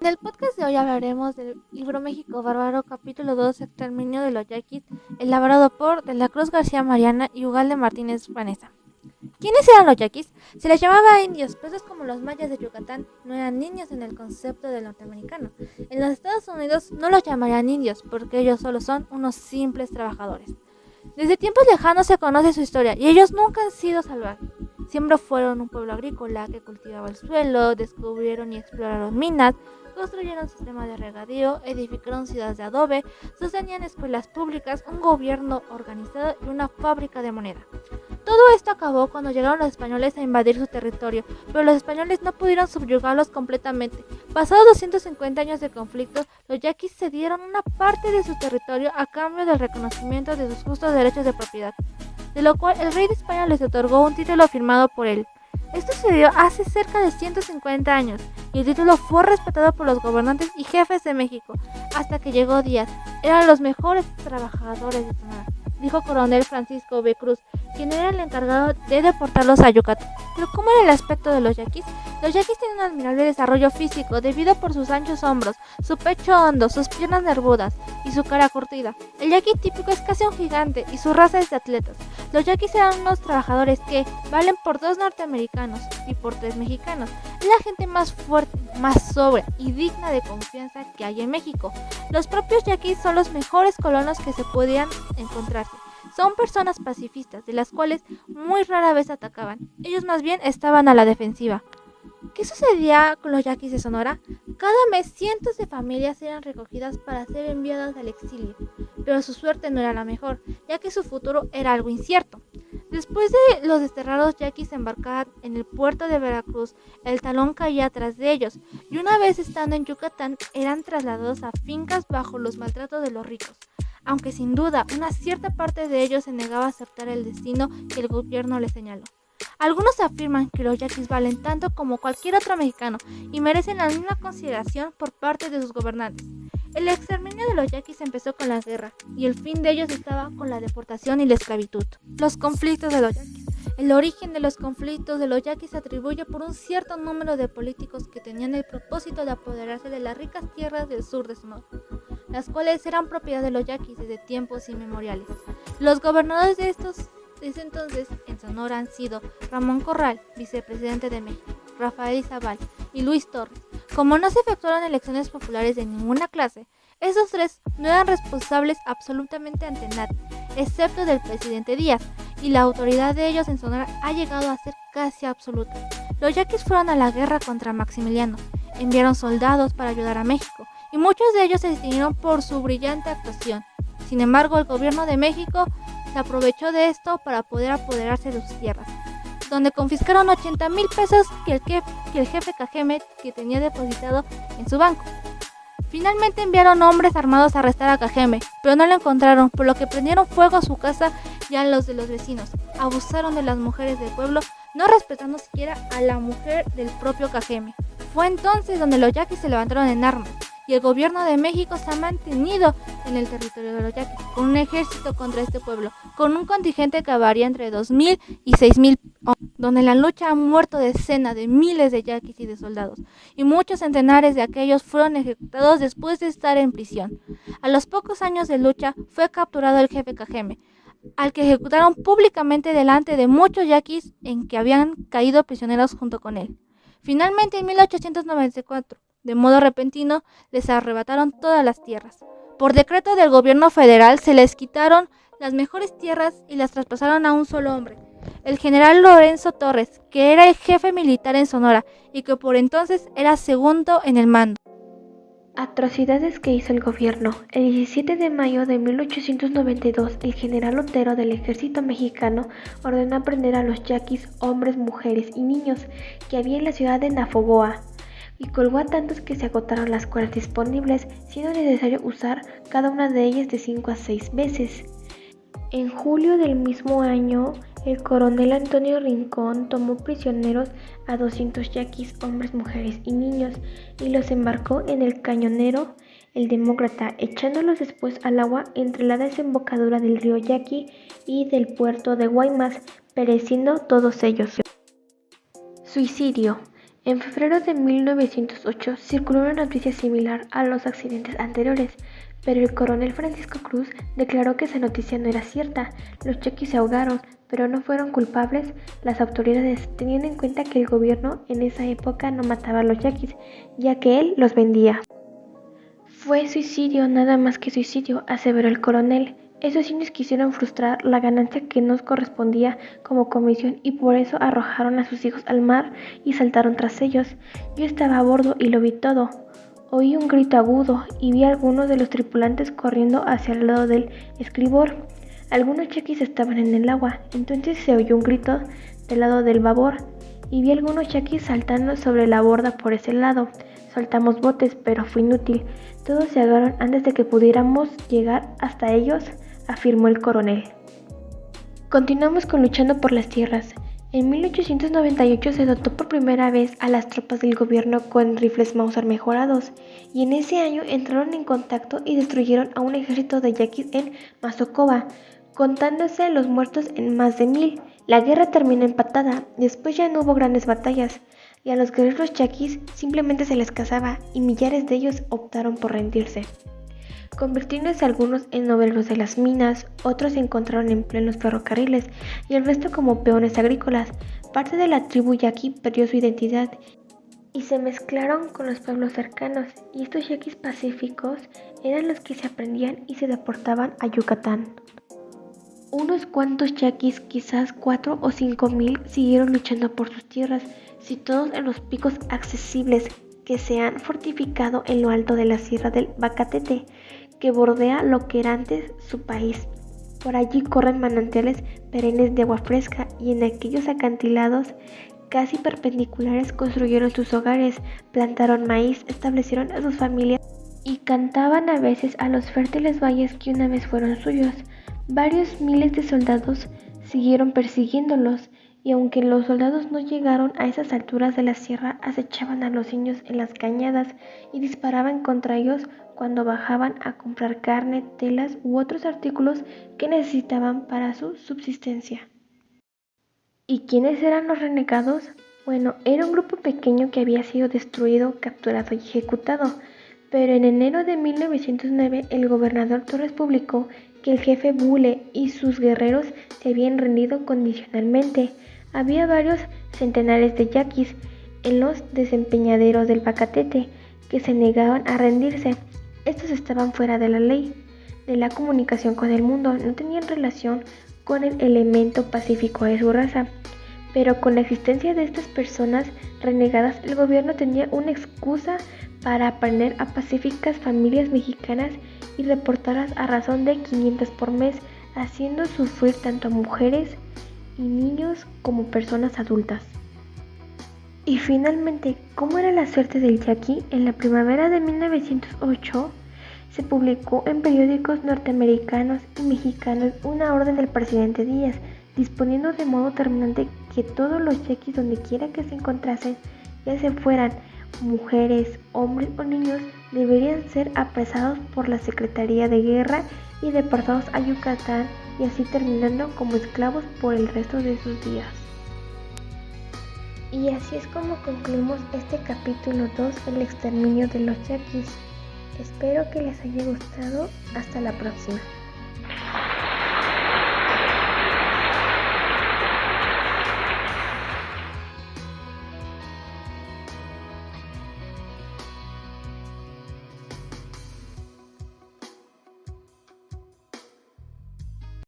En el podcast de hoy hablaremos del libro México Bárbaro, capítulo 2, Exterminio de los Yaquis, elaborado por De la Cruz García Mariana y Ugalde Martínez Vanessa. ¿Quiénes eran los yaquis? Se les llamaba indios, pues es como los mayas de Yucatán, no eran niños en el concepto del norteamericano. En los Estados Unidos no los llamarían indios, porque ellos solo son unos simples trabajadores. Desde tiempos lejanos se conoce su historia y ellos nunca han sido salvajes. Siempre fueron un pueblo agrícola que cultivaba el suelo, descubrieron y exploraron minas, construyeron sistemas de regadío, edificaron ciudades de adobe, sostenían escuelas públicas, un gobierno organizado y una fábrica de moneda. Todo esto acabó cuando llegaron los españoles a invadir su territorio, pero los españoles no pudieron subyugarlos completamente. Pasados 250 años de conflicto, los yaquis cedieron una parte de su territorio a cambio del reconocimiento de sus justos derechos de propiedad, de lo cual el rey de España les otorgó un título firmado por él. Esto sucedió hace cerca de 150 años, y el título fue respetado por los gobernantes y jefes de México, hasta que llegó Díaz. Eran los mejores trabajadores de Sonora, dijo Coronel Francisco B. Cruz, quien era el encargado de deportarlos a Yucatán. Pero ¿cómo era el aspecto de los yaquis? Los yaquis tienen un admirable desarrollo físico debido por sus anchos hombros, su pecho hondo, sus piernas nervudas y su cara curtida. El yaqui típico es casi un gigante y su raza es de atletas. Los yaquis eran unos trabajadores que valen por 2 norteamericanos y por 3 mexicanos. Es la gente más fuerte, más sobria y digna de confianza que hay en México. Los propios yaquis son los mejores colonos que se podían encontrarse. Son personas pacifistas, de las cuales muy rara vez atacaban. Ellos más bien estaban a la defensiva. ¿Qué sucedía con los yaquis de Sonora? Cada mes cientos de familias eran recogidas para ser enviadas al exilio, pero su suerte no era la mejor, ya que su futuro era algo incierto. Después de los desterrados yaquis embarcaban en el puerto de Veracruz, el talón caía atrás de ellos, y una vez estando en Yucatán eran trasladados a fincas bajo los maltratos de los ricos. Aunque sin duda una cierta parte de ellos se negaba a aceptar el destino que el gobierno les señaló. Algunos afirman que los yaquis valen tanto como cualquier otro mexicano y merecen la misma consideración por parte de sus gobernantes. El exterminio de los yaquis empezó con la guerra y el fin de ellos estaba con la deportación y la esclavitud. Los conflictos de los yaquis. El origen de los conflictos de los yaquis se atribuye por un cierto número de políticos que tenían el propósito de apoderarse de las ricas tierras del sur de Sonora, las cuales eran propiedad de los yaquis desde tiempos inmemoriales. Los gobernadores desde entonces en Sonora han sido Ramón Corral, vicepresidente de México, Rafael Izabal y Luis Torres. Como no se efectuaron elecciones populares de ninguna clase, esos tres no eran responsables absolutamente ante nadie, excepto del presidente Díaz, y la autoridad de ellos en Sonora ha llegado a ser casi absoluta. Los yaquis fueron a la guerra contra Maximiliano, enviaron soldados para ayudar a México, y muchos de ellos se distinguieron por su brillante actuación. Sin embargo, el gobierno de México se aprovechó de esto para poder apoderarse de sus tierras, donde confiscaron 80,000 pesos que el jefe Cajeme que tenía depositado en su banco. Finalmente enviaron hombres armados a arrestar a Cajeme, pero no lo encontraron, por lo que prendieron fuego a su casa y a los de los vecinos. Abusaron de las mujeres del pueblo, no respetando siquiera a la mujer del propio Cajeme. Fue entonces donde los yaquis se levantaron en armas, y el gobierno de México se ha mantenido en el territorio de los yaquis, con un ejército contra este pueblo, con un contingente que varía entre 2,000 y 6,000 hombres, donde en la lucha han muerto decenas de miles de yaquis y de soldados, y muchos centenares de aquellos fueron ejecutados después de estar en prisión. A los pocos años de lucha fue capturado el jefe Cajeme, al que ejecutaron públicamente delante de muchos yaquis en que habían caído prisioneros junto con él. Finalmente, en 1894, de modo repentino, les arrebataron todas las tierras. Por decreto del gobierno federal se les quitaron las mejores tierras y las traspasaron a un solo hombre, el general Lorenzo Torres, que era el jefe militar en Sonora y que por entonces era segundo en el mando. Atrocidades que hizo el gobierno. El 17 de mayo de 1892, el general Otero del ejército mexicano ordenó aprender a los yaquis, hombres, mujeres y niños que había en la ciudad de Nafogoa, y colgó a tantos que se agotaron las cuerdas disponibles, siendo necesario usar cada una de ellas de 5 a 6 veces. En julio del mismo año, el coronel Antonio Rincón tomó prisioneros a 200 yaquis, hombres, mujeres y niños, y los embarcó en el cañonero El Demócrata, echándolos después al agua entre la desembocadura del río Yaqui y del puerto de Guaymas, pereciendo todos ellos. Suicidio. En febrero de 1908 circuló una noticia similar a los accidentes anteriores, pero el coronel Francisco Cruz declaró que esa noticia no era cierta. Los yaquis se ahogaron, pero no fueron culpables las autoridades, teniendo en cuenta que el gobierno en esa época no mataba a los yaquis, ya que él los vendía. Fue suicidio, nada más que suicidio, aseveró el coronel. Esos indios quisieron frustrar la ganancia que nos correspondía como comisión y por eso arrojaron a sus hijos al mar y saltaron tras ellos. Yo estaba a bordo y lo vi todo. Oí un grito agudo y vi a algunos de los tripulantes corriendo hacia el lado del estribor. Algunos yaquis estaban en el agua, entonces se oyó un grito del lado del babor y vi a algunos yaquis saltando sobre la borda por ese lado. Soltamos botes, pero fue inútil. Todos se ahogaron antes de que pudiéramos llegar hasta ellos, afirmó el coronel. Continuamos con luchando por las tierras. En 1898 se dotó por primera vez a las tropas del gobierno con rifles Mauser mejorados, y en ese año entraron en contacto y destruyeron a un ejército de yaquis en Mazocova, contándose los muertos en más de 1000. La guerra terminó empatada, después ya no hubo grandes batallas, y a los guerreros yaquis simplemente se les cazaba y millares de ellos optaron por rendirse, convirtiéndose algunos en obreros de las minas, otros encontraron empleo en los ferrocarriles y el resto como peones agrícolas. Parte de la tribu yaqui perdió su identidad y se mezclaron con los pueblos cercanos, y estos yaquis pacíficos eran los que se aprendían y se deportaban a Yucatán. Unos cuantos yaquis, quizás 4 o 5,000, siguieron luchando por sus tierras, situados en los picos accesibles que se han fortificado en lo alto de la sierra del Bacatete, que bordea lo que era antes su país. Por allí corren manantiales perennes de agua fresca y en aquellos acantilados casi perpendiculares construyeron sus hogares, plantaron maíz, establecieron a sus familias y cantaban a veces a los fértiles valles que una vez fueron suyos. Varios miles de soldados siguieron persiguiéndolos, y aunque los soldados no llegaron a esas alturas de la sierra, acechaban a los indios en las cañadas y disparaban contra ellos cuando bajaban a comprar carne, telas u otros artículos que necesitaban para su subsistencia. ¿Y quiénes eran los renegados? Bueno, era un grupo pequeño que había sido destruido, capturado y ejecutado, pero en enero de 1909 el gobernador Torres publicó que el jefe Bule y sus guerreros se habían rendido condicionalmente. Había varios centenares de yaquis en los desempeñaderos del Bacatete que se negaban a rendirse. Estos estaban fuera de la ley, de la comunicación con el mundo, no tenían relación con el elemento pacífico de su raza. Pero con la existencia de estas personas renegadas, el gobierno tenía una excusa para aprender a pacíficas familias mexicanas y reportarlas a razón de 500 por mes, haciendo sufrir tanto a mujeres y niños como personas adultas. Y finalmente, ¿cómo era la suerte del yaqui? En la primavera de 1908 se publicó en periódicos norteamericanos y mexicanos una orden del presidente Díaz, disponiendo de modo terminante que todos los yaquis, donde quiera que se encontrasen, ya se fueran mujeres, hombres o niños, deberían ser apresados por la Secretaría de Guerra y deportados a Yucatán, y así terminando como esclavos por el resto de sus días. Y así es como concluimos este capítulo 2, el exterminio de los yaquis. Espero que les haya gustado. Hasta la próxima.